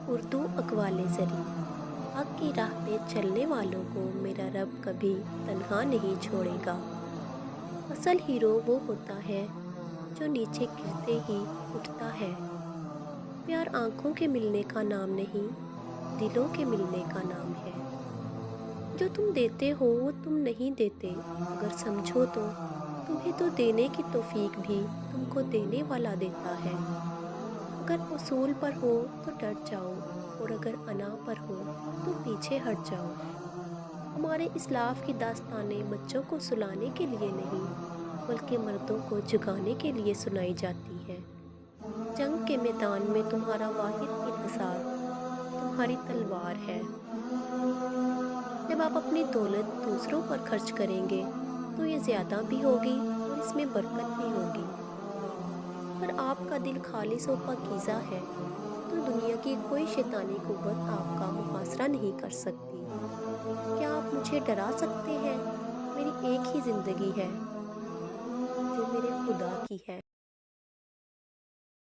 اردو اقوال زری۔ حق کی راہ پہ چلنے والوں کو میرا رب کبھی تنہا نہیں چھوڑے گا۔ اصل ہیرو وہ ہوتا ہے جو نیچے گرتے ہی اٹھتا ہے۔ پیار آنکھوں کے ملنے کا نام نہیں، دلوں کے ملنے کا نام ہے۔ جو تم دیتے ہو وہ تم نہیں دیتے، اگر سمجھو تو تمہیں تو دینے کی توفیق بھی تم کو دینے والا دیتا ہے۔ اگر اصول پر ہو تو ڈٹ جاؤ، اور اگر انا پر ہو تو پیچھے ہٹ جاؤ۔ ہمارے اسلاف کی داستانیں بچوں کو سلانے کے لیے نہیں بلکہ مردوں کو جگانے کے لیے سنائی جاتی ہے۔ جنگ کے میدان میں تمہارا واحد انحصار تمہاری تلوار ہے۔ جب آپ اپنی دولت دوسروں پر خرچ کریں گے تو یہ زیادہ بھی ہوگی اور اس میں برکت بھی ہوگی۔ اگر آپ کا دل خالص و پاکیزہ ہے تو دنیا کی کوئی شیطانی قوت آپ کا محاصرہ نہیں کر سکتی۔ کیا آپ مجھے ڈرا سکتے ہیں؟ میری ایک ہی زندگی ہے جو میرے خدا کی ہے۔